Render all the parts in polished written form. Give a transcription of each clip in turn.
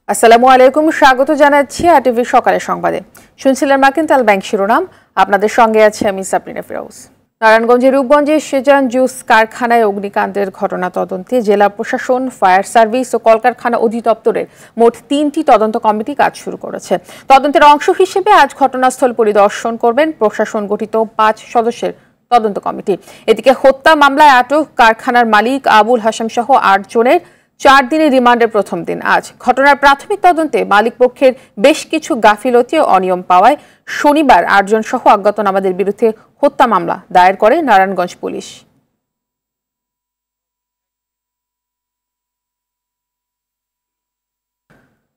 আসসালামু আলাইকুম, স্বাগত জানাচ্ছি আরটিভি সকালের সংবাদে। শুনছিলেন মার্কেন্টাইল ব্যাংক শিরোনাম। আপনাদের সঙ্গে আছে আমি সাবরিনা ফিরোজ। নারায়ণগঞ্জের রূপগঞ্জে সেজান জুস কারখানায় অগ্নিকাণ্ডের ঘটনা তদন্তে জেলা প্রশাসন, ফায়ার সার্ভিস ও কলকারখানা অধিদপ্তরের মোট 3টি তদন্ত কমিটি কাজ শুরু করেছে। তদন্তের অংশ হিসেবে আজ ঘটনাস্থল পরিদর্শন করবেন প্রশাসন গঠিত 5 সদস্যের তদন্ত কমিটি। এদিকে হত্যা মামলায় আটক কারখানার মালিক আবুল হাশেম সহ 8 জনের 4 দিনের রিমান্ডের প্রথম দিন আজ। ঘটনার প্রাথমিক তদন্তে মালিক পক্ষের বেশ কিছু গাফিলতি ও অনিয়ম পাওয়ায় শনিবার 8 জন সহ অজ্ঞাতনামাদের বিরুদ্ধে হত্যা মামলা দায়ের করে নারায়ণগঞ্জ পুলিশ।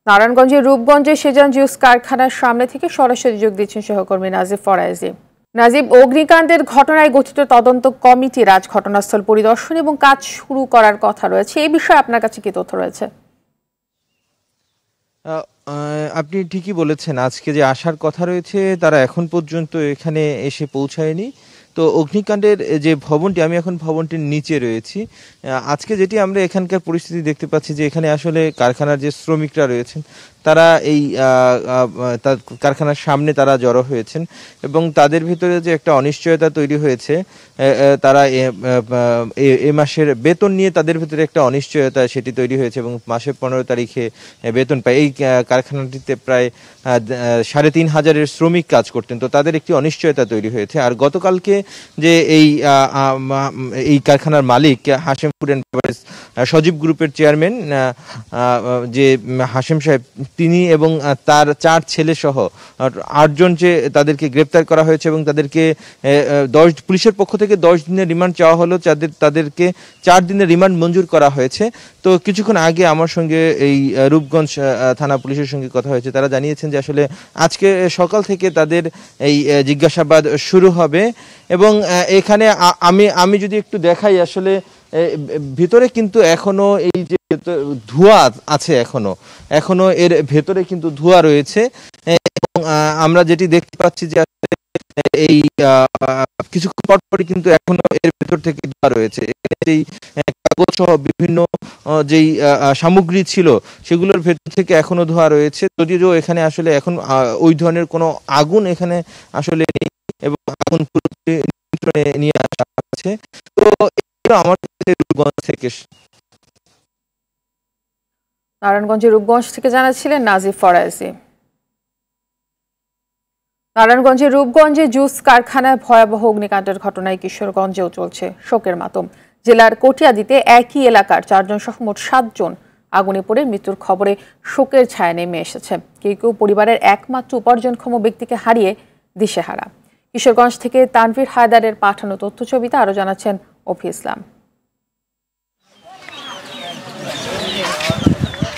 নারায়ণগঞ্জের রূপগঞ্জে সেজান জুস কারখানার সামনে থেকে সরাসরি যোগ দিচ্ছেন সহকর্মী নাজিব ফরায়েজি। নাজিব, অগ্নিকাণ্ডের ঘটনায় গঠিত তদন্ত কমিটির আজ ঘটনাস্থল পরিদর্শন এবং কাজ শুরু করার কথা রয়েছে। এই বিষয়ে আপনার কাছে কি তথ্য রয়েছে? আপনি ঠিকই বলেছেন, আজকে যে আসার কথা রয়েছে তারা এখন পর্যন্ত এখানে এসে পৌঁছায়নি। তো অগ্নিকাণ্ডের যে ভবনটি, আমি এখন ভবনটির নিচে রয়েছি। আজকে যেটি আমরা এখানকার পরিস্থিতি দেখতে পাচ্ছি যে এখানে আসলে কারখানার যে শ্রমিকরা রয়েছেন তারা এই কারখানার সামনে তারা জড়ো হয়েছেন এবং তাদের ভিতরে যে একটা অনিশ্চয়তা তৈরি হয়েছে, তারা এ মাসের বেতন নিয়ে তাদের ভিতরে একটা অনিশ্চয়তা সেটি তৈরি হয়েছে এবং মাসের 15 তারিখে বেতন পায়। এই কারখানাটিতে প্রায় 3,500 শ্রমিক কাজ করতেন, তো তাদের একটি অনিশ্চয়তা তৈরি হয়েছে। আর গতকালকে যে এই কারখানার মালিক হাশেম ফুড অ্যান্ড বেভারেজ সজীব গ্রুপের চেয়ারম্যান যে হাশেম সাহেব, তিনি এবং তার 4 ছেলে সহ 8 জন যে তাদেরকে গ্রেপ্তার করা হয়েছে এবং তাদেরকে পুলিশের পক্ষ থেকে 10 দিনের রিমান্ড চাওয়া হলো। তাদেরকে 4 দিনের রিমান্ড মঞ্জুর করা হয়েছে। তো কিছুক্ষণ আগে আমার সঙ্গে এই রূপগঞ্জ থানা পুলিশের সঙ্গে কথা হয়েছে। তারা জানিয়েছেন যে আসলে আজকে সকাল থেকে তাদের এই জিজ্ঞাসাবাদ শুরু হবে এবং এখানে আমি যদি একটু দেখাই, আসলে ভিতরে কিন্তু এখনো এই যে ধোঁয়া আছে, এখনো এর ভেতরে কিন্তু ধোঁয়া রয়েছে এবং আমরা যেটি দেখতে পাচ্ছি যে এই কিছুক্ষণ পরপরই কিন্তু এখনো এর ভেতর থেকে ধোঁয়া রয়েছে। এই কাগজ সহ বিভিন্ন যেই সামগ্রী ছিল সেগুলোর ভেতর থেকে এখনো ধোঁয়া রয়েছে, যদিও এখানে আসলে এখন ওই ধরনের কোনো আগুন এখানে আসলে নেই এবং আগুন পুরোপুরি নিয়ন্ত্রণে নিয়ে আসা আছে। তো আমার রূপগঞ্জ থেকে নারায়ণগঞ্জের রূপগঞ্জ থেকে জানাচ্ছিলেন নাজিব ফরায়েজি। নারায়ণগঞ্জের রূপগঞ্জে জুস কারখানায় ভয়াবহ অগ্নিকাণ্ডের ঘটনায় কিশোরগঞ্জেও চলছে শোকের মাতম। জেলার কটিয়াদীতে একই এলাকার 4 জন সহ মোট 7 জন আগুনে পড়ে মৃত্যুর খবরে শোকের ছায়া নেমে এসেছে। কেউ কেউ পরিবারের একমাত্র উপার্জনক্ষম ব্যক্তিকে হারিয়ে দিশেহারা। কিশোরগঞ্জ থেকে তানভীর হায়দারের পাঠানো তথ্যছবিতে আরো জানাচ্ছেন অফি ইসলাম।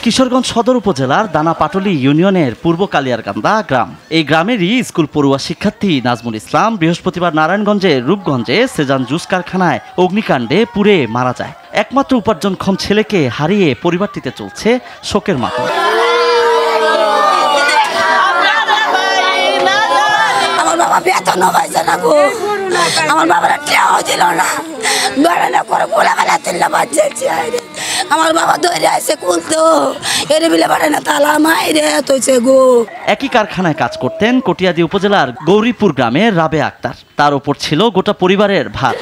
কিশোরগঞ্জ সদর উপজেলার দানাপাটলি ইউনিয়নের পূর্ব কালিয়ারকান্দা গ্রাম। এই গ্রামেরই স্কুল পড়ুয়া শিক্ষার্থী নাজমুল ইসলাম বৃহস্পতিবার নারায়ণগঞ্জের রূপগঞ্জে সেজান জুস কারখানায় অগ্নিকাণ্ডে পুড়ে মারা যায়। একমাত্র উপার্জনক্ষম ছেলেকে হারিয়ে পরিবারটিতে চলছে শোকের মাতম। আমার বাবার ছিল না, আমার বাবা ধরে আছে খুলতো এর বিলে পারে না, তালা মাইরে তৈছে গো। একই কারখানায় কাজ করতেন কটিয়াদী উপজেলার গৌরীপুর গ্রামের রাবে আক্তার। তার উপর ছিল গোটা পরিবারের ভার।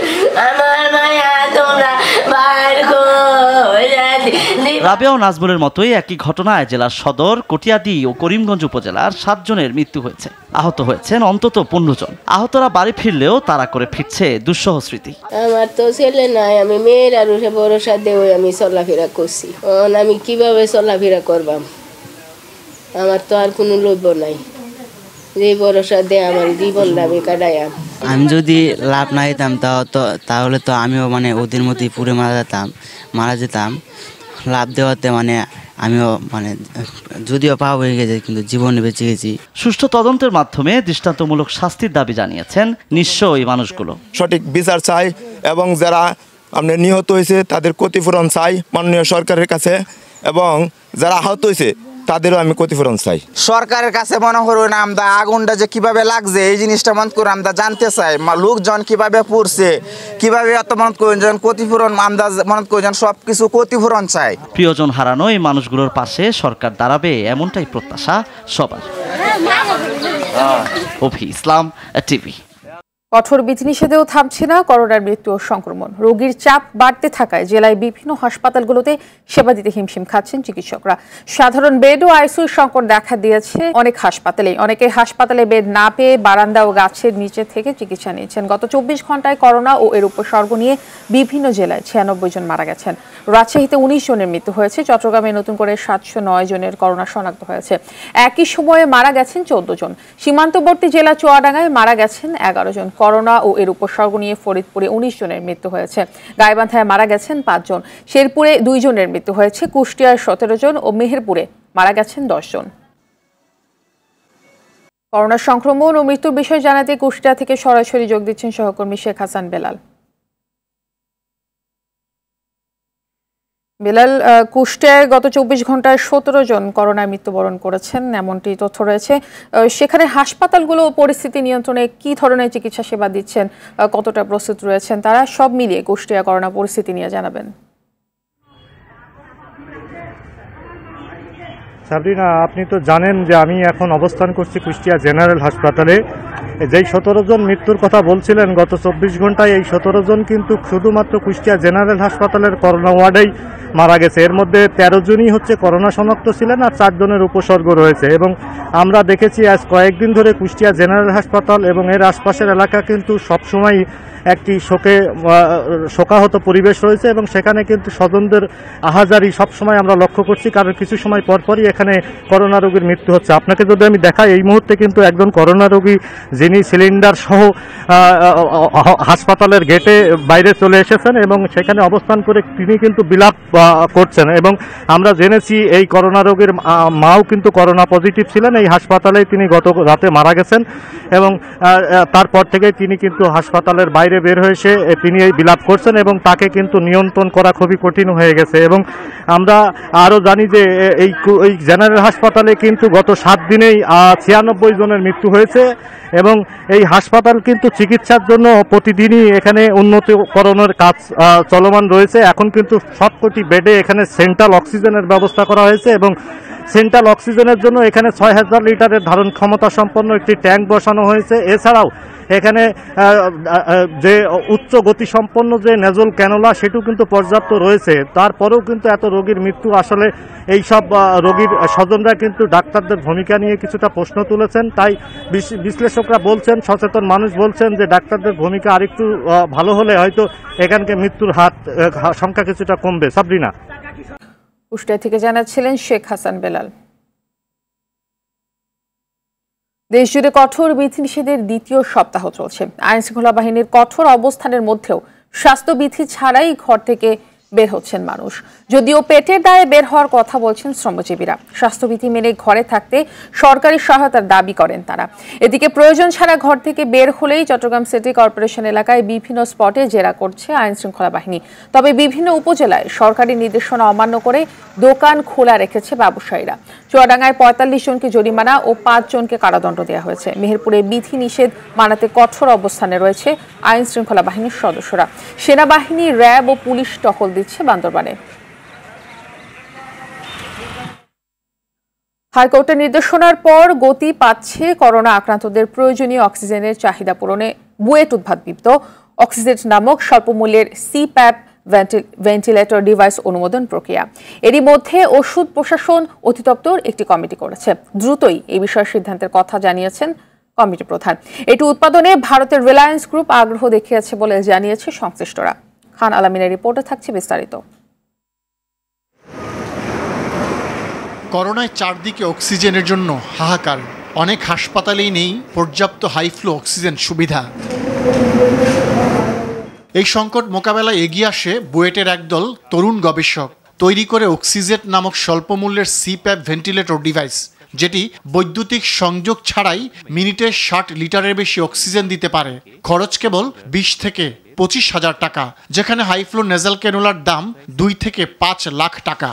রাবেয়া ও নাজমুলের মতোই একই ঘটনায় জেলার সদর, কটিয়াদী ও করিমগঞ্জ উপজেলার 7 জনের মৃত্যু হয়েছে। আহত হয়েছেন অন্তত 15 জন। আহতরা বাড়ি ফিরলেও তারা করে ফিরছে দুঃসহ স্মৃতি। আমার তো ছেলে নাই, আমি মেয়ের আর ভরসা দিয়ে আমি চলাফেরা করছি। আমি কিভাবে চলাফেরা করবাম? আমার তো আর কোনো লোভ নাই, যে ভরসা দিয়ে আমার জীবনটা আমি কাটাইয়াম। আমি যদি লাভ না দিতাম তাহলে তো আমিও ওদের মতোই পুড়ে মারা যেতাম। লাভ দেওয়াতে আমিও যদিও পা হয়ে গেছে কিন্তু জীবনে বেঁচে গেছি। সুষ্ঠু তদন্তের মাধ্যমে দৃষ্টান্তমূলক শাস্তির দাবি জানিয়েছেন নিঃস্ব এই মানুষগুলো। সঠিক বিচার চাই এবং যারা নিহত হয়েছে তাদের ক্ষতিপূরণ চাই মাননীয় সরকারের কাছে, এবং যারা আহত হয়েছে তাদেরও আমি ক্ষতিপূরণ চাই। সরকারের কাছে মনে করুন আমরা আগুনটা যে কিভাবে লাগছে এই জিনিসটা মনে করে আমরা জানতে চাই, লোকজন কিভাবে পড়ছে, কিভাবে এত মনে করুন ক্ষতিপূরণ আমরা মনে করুন সবকিছু ক্ষতিপূরণ চাই। প্রিয়জন হারানো এই মানুষগুলোর পাশে সরকার দাঁড়াবে এমনটাই প্রত্যাশা সবার। অভি ইসলাম, টিভি। কঠোর বিধিনিষেধেও থামছে না করোনার মৃত্যু ও সংক্রমণ। রোগীর চাপ বাড়তে থাকায় জেলায় বিভিন্ন হাসপাতালগুলোতে সেবা দিতে হিমশিম খাচ্ছেন চিকিৎসকরা। সাধারণ বেড ও আইসিইউ সংকট দেখা দিয়েছে অনেক হাসপাতালে। অনেকে হাসপাতালে বেড না পেয়ে বারান্দা ও গাছের নিচে থেকে চিকিৎসা নিয়েছেন। গত 24 ঘন্টায় করোনা ও এর উপসর্গ নিয়ে বিভিন্ন জেলায় 96 জন মারা গেছেন। রাজশাহীতে 19 জনের মৃত্যু হয়েছে। চট্টগ্রামে নতুন করে 709 জনের করোনা শনাক্ত হয়েছে। একই সময়ে মারা গেছেন 14 জন। সীমান্তবর্তী জেলা চুয়াডাঙ্গায় মারা গেছেন 11 জন। করোনা ও এর উপসর্গ নিয়ে ফরিদপুরে 19 জনের মৃত্যু হয়েছে। গাইবান্ধায় মারা গেছেন 5 জন। শেরপুরে 2 জনের মৃত্যু হয়েছে। কুষ্টিয়ায় 17 জন ও মেহেরপুরে মারা গেছেন 10 জন। করোনা সংক্রমণ ও মৃত্যুর বিষয়ে জানাতে কুষ্টিয়া থেকে সরাসরি যোগ দিচ্ছেন সহকর্মী শেখ হাসান বেলাল। বেলাল, কুষ্টিয়ায় গত 24 ঘন্টায় 17 জন করোনায় মৃত্যুবরণ করেছেন এমনটি তথ্য রয়েছে। সেখানে হাসপাতালগুলো পরিস্থিতি নিয়ন্ত্রণে কি ধরনের চিকিৎসা সেবা দিচ্ছেন, কতটা প্রস্তুত রয়েছেন তারা, সব মিলিয়ে কুষ্টিয়া করোনা পরিস্থিতি নিয়ে জানাবেন। সাবরিনা, আপনি তো জানেন যে আমি এখন অবস্থান করছি কুষ্টিয়া জেনারেল হাসপাতালে। যেই 17 জন মৃত্যুর কথা বলছিলেন গত 24 ঘন্টায়, এই 17 জন কিন্তু শুধুমাত্র কুষ্টিয়া জেনারেল হাসপাতালের করোনা ওয়ার্ডেই মারা গেছে। এর মধ্যে 13 জনই হচ্ছে করোনা শনাক্ত ছিলেন আর 4 জনের উপসর্গ রয়েছে। এবং আমরা দেখেছি আজ কয়েকদিন ধরে কুষ্টিয়া জেনারেল হাসপাতাল এবং এর আশপাশের এলাকা কিন্তু সবসময় একটি শোকাহত পরিবেশ রয়েছে এবং সেখানে কিন্তু স্বজনদের আহাজারি সবসময় আমরা লক্ষ্য করছি, কারণ কিছু সময় পরপরই এখানে করোনা রোগীর মৃত্যু হচ্ছে। আপনাকে যদি আমি দেখাই, এই মুহূর্তে কিন্তু একজন করোনা রোগী যিনি সিলিন্ডার সহ হাসপাতালের গেটে বাইরে চলে এসেছেন এবং সেখানে অবস্থান করে তিনি কিন্তু বিলাপ করছেন। এবং আমরা জেনেছি এই করোনা রোগীর মাও কিন্তু করোনা পজিটিভ ছিলেন। এই হাসপাতালেই তিনি গত রাতে মারা গেছেন এবং তারপর থেকে তিনি কিন্তু হাসপাতালের বাইরে বের হয়ে এসে তিনি এই বিলাপ করছেন এবং তাকে কিন্তু নিয়ন্ত্রণ করা খুবই কঠিন হয়ে গেছে। এবং আমরা আরও জানি যে এই জেনারেল হাসপাতালে কিন্তু গত 7 দিনেই 96 জনের মৃত্যু হয়েছে এবং এই হাসপাতাল কিন্তু চিকিৎসার জন্য প্রতিদিনই এখানে উন্নতিকরণের কাজ চলমান রয়েছে। এখন কিন্তু সবকটি বেডে এখানে সেন্ট্রাল অক্সিজেনের ব্যবস্থা করা হয়েছে এবং সেন্ট্রাল অক্সিজেনের জন্য এখানে 6000 লিটারের ধারণ ক্ষমতা সম্পন্ন একটি ট্যাঙ্ক বসানো হয়েছে। এছাড়াও এখানে যে উচ্চ গতি সম্পন্ন যে নেজল ক্যানোলা সেটিও কিন্তু পর্যাপ্ত রয়েছে। তারপরেও কিন্তু এত রোগীর মৃত্যু, আসলে এই সব রোগীর স্বজনরা কিন্তু ডাক্তারদের ভূমিকা নিয়ে কিছুটা প্রশ্ন তুলেছেন। তাই বিশ্লেষকরা বলছেন, সচেতন মানুষ বলছেন যে ডাক্তারদের ভূমিকা আরেকটু ভালো হলে হয়তো এখানকার মৃত্যুর সংখ্যা কিছুটা কমবে। সাবরিনা, কুষ্টিয়া থেকে জানাচ্ছিলেন শেখ হাসান বেলাল। দেশজুড়ে কঠোর বিধিনিষেধের দ্বিতীয় সপ্তাহ চলছে। আইনশৃঙ্খলা বাহিনীর কঠোর অবস্থানের মধ্যেও স্বাস্থ্যবিধি ছাড়াই ঘর থেকে বের হচ্ছেন মানুষ। যদিও পেটের দায়ে বের হওয়ার কথা বলছেন শ্রমজীবীরা, স্বাস্থ্যবিধি মেনে ঘরে থাকতে সরকারি সহায়তার দাবি করেন তারা। এদিকে প্রয়োজন ছাড়া ঘর থেকে বের হলেই চট্টগ্রাম সিটি কর্পোরেশন এলাকায় বিভিন্ন স্পটে জেরা করছে আইনশৃঙ্খলা বাহিনী। তবে বিভিন্ন উপজেলায় সরকারি নির্দেশনা অমান্য করে দোকান খোলা রেখেছে ব্যবসায়ীরা। চুয়াডাঙ্গায় 45 জনকে জরিমানা ও 5 জনকে কারাদণ্ড দেওয়া হয়েছে। মেহেরপুরে বিধি নিষেধ মানাতে কঠোর অবস্থানে রয়েছে আইনশৃঙ্খলা বাহিনীর সদস্যরা। সেনাবাহিনী, র্যাব ও পুলিশ টহল দিচ্ছে বান্দরবানে। হাইকোর্টের নির্দেশনার পর গতি পাচ্ছে করোনা আক্রান্তদের প্রয়োজনীয় অক্সিজেনের চাহিদা পূরণে বুয়েট উদ্ভাবিত অক্সিজেন নামক স্বল্পমূল্যের সিপ্যাপ ভেন্টিলেটর ডিভাইস অনুমোদন প্রক্রিয়া। এরই মধ্যে ওষুধ প্রশাসন অধিদপ্তর একটি কমিটি করেছে। দ্রুতই এই বিষয়ে সিদ্ধান্তের কথা জানিয়েছেন কমিটি প্রধান। এটি উৎপাদনে ভারতের রিলায়েন্স গ্রুপ আগ্রহ দেখিয়েছে বলে জানিয়েছে সংশ্লিষ্টরা। খান আলামিনের রিপোর্টে থাকছে বিস্তারিত। করোনায় চারদিকে অক্সিজেনের জন্য হাহাকার। অনেক হাসপাতালেই নেই পর্যাপ্ত হাইফ্লো অক্সিজেন সুবিধা। এই সংকট মোকাবেলায় এগিয়ে আসে বুয়েটের একদল তরুণ গবেষক। তৈরি করে অক্সিজেন নামক স্বল্পমূল্যের সিপ্যাপ ভেন্টিলেটর ডিভাইস, যেটি বৈদ্যুতিক সংযোগ ছাড়াই মিনিটে 60 লিটারের বেশি অক্সিজেন দিতে পারে। খরচ কেবল 20 থেকে 25,000 টাকা, যেখানে হাইফ্লো নেজাল ক্যানুলার দাম 2 থেকে 5 লাখ টাকা।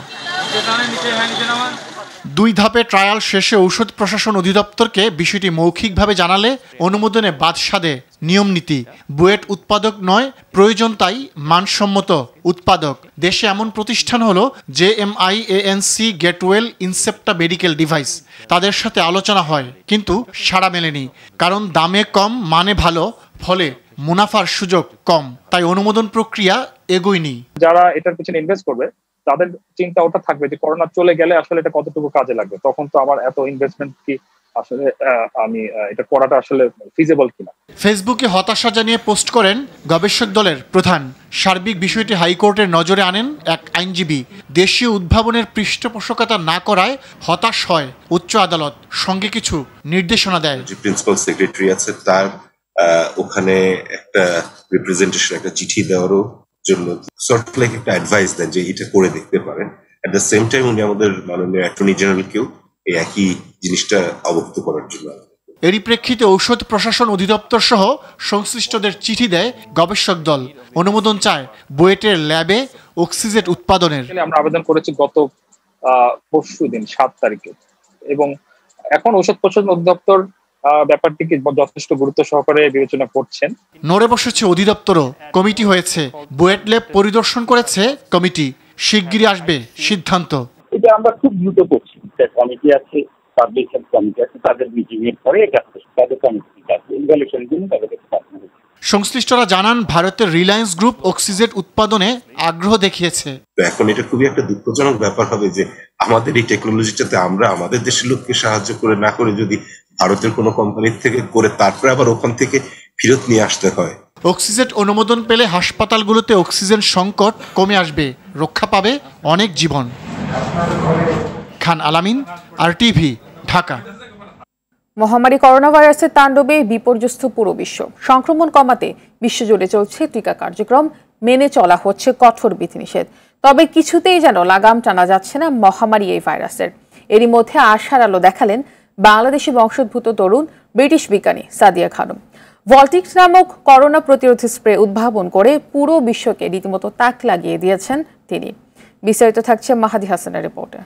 2 ধাপে ট্রায়াল শেষে ঔষধ প্রশাসন অধিদপ্তরকে বিষয়টি মৌখিকভাবে জানালে অনুমোদনে বাদ সাধে নিয়ম নীতি। বুয়েট উৎপাদক নয়, প্রয়োজন তাই মানসম্মত উৎপাদক। দেশে এমন প্রতিষ্ঠান হলো JMIANC Getwell Incepta medical device. তাদের সাথে আলোচনা হয়, কিন্তু সাড়া মেলেনি। কারণ দামে কম, মানে ভালো, ফলে মুনাফার সুযোগ কম, তাই অনুমোদন প্রক্রিয়া এগোয়নি। যারা এটার পিছনে ইনভেস্ট করবে তাদের চিন্তা ওটা থাকবে যে করোনা চলে গেলে আসলে এটা কতটুকু কাজে লাগবে, তখন তো আমার এত ইনভেস্টমেন্ট কি আসলে আমি এটা করাটা আসলে ফিজিবল কিনা। ফেসবুকে হতাশা জানিয়ে পোস্ট করেন গবেষক দলের প্রধান। সার্বিক বিষয়টি হাইকোর্টের নজরে আনেন এক আইনজীবী। দেশীয় উদ্ভাবনের পৃষ্ঠপোষকতা না করায় হতাশ হয় উচ্চ আদালত, সঙ্গে কিছু নির্দেশনা দেয়। যে প্রিন্সিপাল সেক্রেটারি আছে তার ওখানে একটা রিপ্রেজেন্টেশন, একটা চিঠি দেওয়ারও জন্য সর্ট লাইক একটা অ্যাডভাইস দেন যে এটা করে দেখতে পারেন। এট দ্য সেম টাইম উনি আমাদের মাননীয় অ্যাটর্নি জেনারেলকেও এই একই জিনিসটা অবগত করার জন্য। এরই প্রেক্ষিতে ঔষধ প্রশাসন অধিদপ্তর সহ সংশ্লিষ্টদের চিঠি দেয় গবেষক দল। অনুমোদন চায় বুয়েটের ল্যাবে অক্সিজেন উৎপাদনের। আমরা আবেদন করেছি গত পরশুদিন 7 তারিখে, এবং এখন ঔষধ প্রশাসন অধিদপ্তর ব্যাপারটিকে যথেষ্ট গুরুত্ব সহকারে বিবেচনা করছেন। নড়ে বসেছে অধিদপ্তরও, কমিটি হয়েছে, বুয়েট ল্যাব পরিদর্শন করেছে কমিটি। শিগগিরই আসবে সিদ্ধান্ত। এটা আমরা খুব দ্রুত করছি। কমিটি আছে, পাবলিক হেলথ কমিটি আছে, তাদের মিটিং এর পরে এটা তাদের কমিটি আছে, ইভ্যালুয়েশনের জন্য তাদের কাছে পাঠানো হচ্ছে। সংশ্লিষ্টরা জানান ভারতের রিলায়েন্স গ্রুপ অক্সিজেন উৎপাদনে আগ্রহ দেখিয়েছে। এখন এটা খুবই একটা দুঃখজনক ব্যাপার হবে যে আমাদের এই টেকনোলজিটাতে আমরা আমাদের দেশের লোককে সাহায্য করে না করে যদি ভারতের কোনো কোম্পানির থেকে করে তারপরে আবার ওখান থেকে ফেরত নিয়ে আসতে হয়। অক্সিজেন অনুমোদন পেলে হাসপাতালগুলোতে অক্সিজেন সংকট কমে আসবে, রক্ষা পাবে অনেক জীবন। খান আলামিন, RTV, ঢাকা। মহামারী করোনা ভাইরাসের তাণ্ডবে বিপর্যস্ত পুরো বিশ্ব। সংক্রমণ কমাতে বিশ্বজুড়ে চলছে টিকা কার্যক্রম, মেনে চলা হচ্ছে কঠোর বিধিনিষেধ। তবে কিছুতেই যেন লাগাম টানা যাচ্ছে না মহামারী এই ভাইরাসের। এরই মধ্যে আশার আলো দেখালেন বাংলাদেশি বংশোদ্ভূত তরুণ ব্রিটিশ বিজ্ঞানী সাদিয়া খানম। ভল্টিক্স নামক করোনা প্রতিরোধী স্প্রে উদ্ভাবন করে পুরো বিশ্বকে রীতিমতো তাক লাগিয়ে দিয়েছেন তিনি। বিস্তারিত থাকছে মাহাদি হাসানের রিপোর্টে।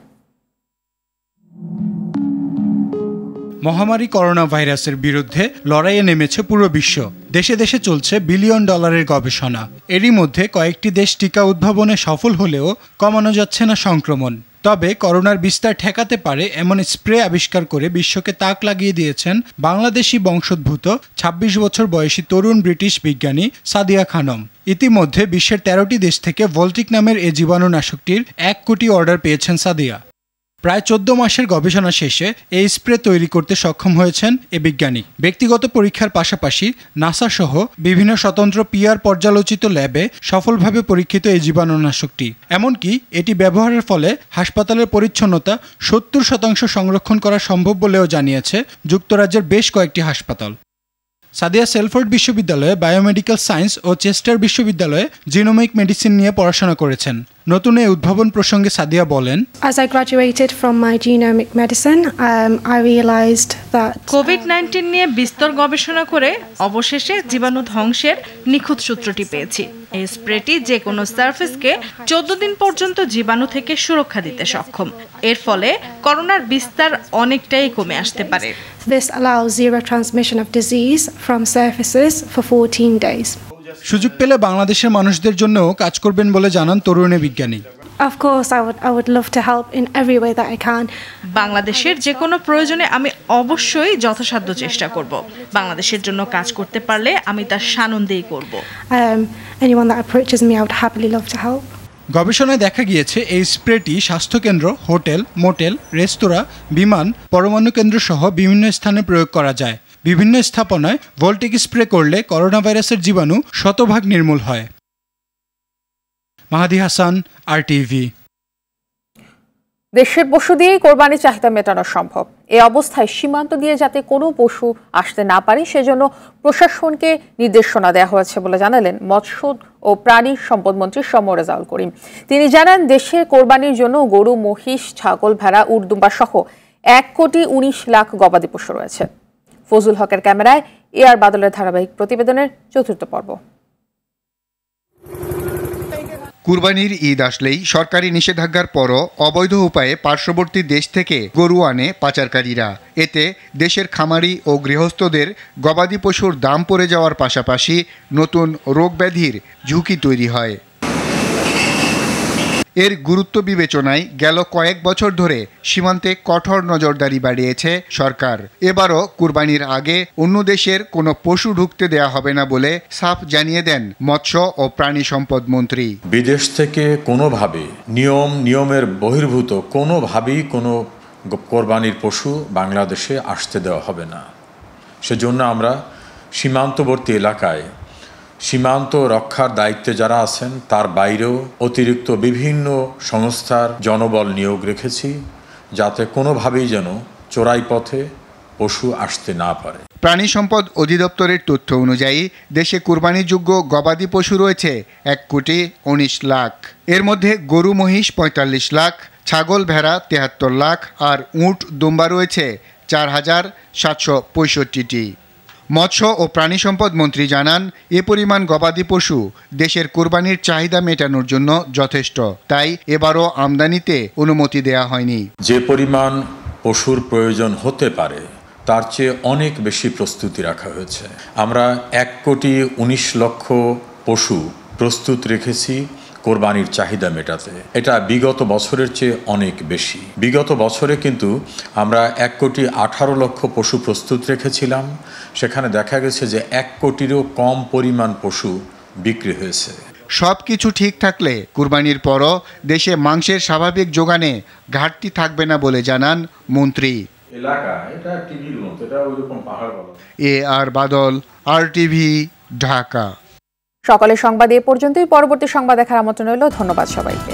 মহামারী করোনা ভাইরাসের বিরুদ্ধে লড়াইয়ে নেমেছে পুরো বিশ্ব। দেশে দেশে চলছে বিলিয়ন ডলারের গবেষণা। এরই মধ্যে কয়েকটি দেশ টিকা উদ্ভাবনে সফল হলেও কমানো যাচ্ছে না সংক্রমণ। তবে করোনার বিস্তার ঠেকাতে পারে এমন স্প্রে আবিষ্কার করে বিশ্বকে তাক লাগিয়ে দিয়েছেন বাংলাদেশি বংশোদ্ভূত 26 বছর বয়সী তরুণ ব্রিটিশ বিজ্ঞানী সাদিয়া খানম। ইতিমধ্যে বিশ্বের 13টি দেশ থেকে ভল্টিক নামের এ জীবাণুনাশকটির 1 কোটি অর্ডার পেয়েছেন সাদিয়া। প্রায় 14 মাসের গবেষণা শেষে এই স্প্রে তৈরি করতে সক্ষম হয়েছেন এ বিজ্ঞানী। ব্যক্তিগত পরীক্ষার পাশাপাশি নাসা সহ বিভিন্ন স্বতন্ত্র পিআর পর্যালোচিত ল্যাবে সফলভাবে পরীক্ষিত এই জীবাণুনাশকটি। এমনকি এটি ব্যবহারের ফলে হাসপাতালের পরিচ্ছন্নতা 70% সংরক্ষণ করা সম্ভব বলেও জানিয়েছে যুক্তরাজ্যের বেশ কয়েকটি হাসপাতাল। সাদিয়া সেলফোর্ড বিশ্ববিদ্যালয়ে বায়োমেডিক্যাল সায়েন্স ও চেস্টার বিশ্ববিদ্যালয়ে জিনোমিক মেডিসিন নিয়ে পড়াশোনা করেছেন। নতুন এই উদ্ভাবন প্রসঙ্গে সাদিয়া বলেন, As I graduated from my genomic medicine, I realized that COVID-19 নিয়ে বিস্তর গবেষণা করে অবশেষে জীবাণু ধ্বংসের নিখুঁত সূত্রটি পেয়েছি। এই স্প্রেটি যে কোনো সারফেসকে 14 দিন পর্যন্ত জীবাণু থেকে সুরক্ষা দিতে সক্ষম। এর ফলে করোনার বিস্তার অনেকটাই কমে আসতে পারে। This allows zero transmission of disease from surfaces for 14 days. সুযোগ পেলে বাংলাদেশের মানুষদের জন্যও কাজ করবেন বলে জানান তরুণী বিজ্ঞানী। Of course, I would love to help in every way that I can. বাংলাদেশের যে কোনো প্রয়োজনে আমি অবশ্যই যথাসাধ্য চেষ্টা করব। বাংলাদেশের জন্য কাজ করতে পারলে আমি তার সানন্দেই করব। Anyone that approaches me, I would happily love to help. গবেষণায় দেখা গিয়েছে এই স্প্রেটি স্বাস্থ্যকেন্দ্র, হোটেল, মোটেল, রেস্তোরাঁ, বিমান, পরমাণু কেন্দ্র সহ বিভিন্ন স্থানে প্রয়োগ করা যায়। বিভিন্ন স্থাপনায় ভল্টিক স্প্রে করলে করোনা ভাইরাসের জীবাণু 100% নির্মূল হয়। মাহাদি হাসান, RTV। দেশের পশু দিয়েই কোরবানির চাহিদা মেটানো সম্ভব। এই অবস্থায় সীমান্ত দিয়ে যাতে কোনো পশু আসতে না পারে সেজন্য প্রশাসনকে নির্দেশনা দেওয়া হয়েছে বলে জানালেন মৎস্য ও প্রাণী সম্পদ মন্ত্রী সমর রেজাউল করিম। তিনি জানান, দেশে কোরবানির জন্য গরু, মহিষ, ছাগল, ভেড়া, উট, দুম্বা সহ 1,19,00,000 গবাদি পশু রয়েছে। ফজুল হকের ক্যামেরায় AR বাদলের ধারাবাহিক প্রতিবেদনের 4র্থ পর্ব। কুরবানির ঈদ আসলেই সরকারি নিষেধাজ্ঞার পরও অবৈধ উপায়ে পার্শ্ববর্তী দেশ থেকে গরু আনে পাচারকারীরা। এতে দেশের খামারি ও গৃহস্থদের গবাদি পশুর দাম পড়ে যাওয়ার পাশাপাশি নতুন রোগব্যাধির ঝুঁকি তৈরি হয়। এর গুরুত্ব বিবেচনায় গেল কয়েক বছর ধরে সীমান্তে কঠোর নজরদারি বাড়িয়েছে সরকার। এবারও কুরবানির আগে অন্য দেশের কোনো পশু ঢুকতে দেয়া হবে না বলে সাফ জানিয়ে দেন মৎস্য ও প্রাণী সম্পদ মন্ত্রী। বিদেশ থেকে কোনোভাবে নিয়মের বহির্ভূত কোনোভাবেই কোনো কোরবানির পশু বাংলাদেশে আসতে দেওয়া হবে না। সেজন্য আমরা সীমান্তবর্তী এলাকায় সীমান্ত রক্ষার দায়িত্বে যারা আছেন তার বাইরেও অতিরিক্ত বিভিন্ন সংস্থার জনবল নিয়োগ রেখেছি, যাতে কোনোভাবেই যেন চোরাই পথে পশু আসতে না পারে। প্রাণী সম্পদ অধিদপ্তরের তথ্য অনুযায়ী দেশে কুরবানিযোগ্য গবাদি পশু রয়েছে 1,19,00,000। এর মধ্যে গরু মহিষ 45 লাখ, ছাগল ভেড়া 73 লাখ আর উট দুম্বা রয়েছে 4,765টি। মৎস্য ও প্রাণী সম্পদ মন্ত্রী জানান, এ পরিমাণ গবাদি পশু দেশের কুরবানির চাহিদা মেটানোর জন্য যথেষ্ট, তাই এবারও আমদানিতে অনুমতি দেয়া হয়নি। যে পরিমাণ পশুর প্রয়োজন হতে পারে তার চেয়ে অনেক বেশি প্রস্তুতি রাখা হয়েছে। আমরা 1,19,00,000 পশু প্রস্তুত রেখেছি কোরবানির চাহিদা মেটাতে। এটা বিগত বছরের চেয়ে অনেক বেশি। বিগত বছরে কিন্তু আমরা 1,18,00,000 পশু প্রস্তুত রেখেছিলাম, সেখানে দেখা গেছে যে 1 কোটিরও কম পরিমাণ পশু বিক্রি হয়েছে। সব কিছু ঠিক থাকলে কুরবানির পরও দেশে মাংসের স্বাভাবিক যোগানে ঘাটতি থাকবে না বলে জানান মন্ত্রী। আর বাদল, RTV, ঢাকা। সকালের সংবাদ এ পর্যন্তই। পরবর্তী সংবাদ দেখার আমন্ত্রণ রইল। ধন্যবাদ সবাইকে।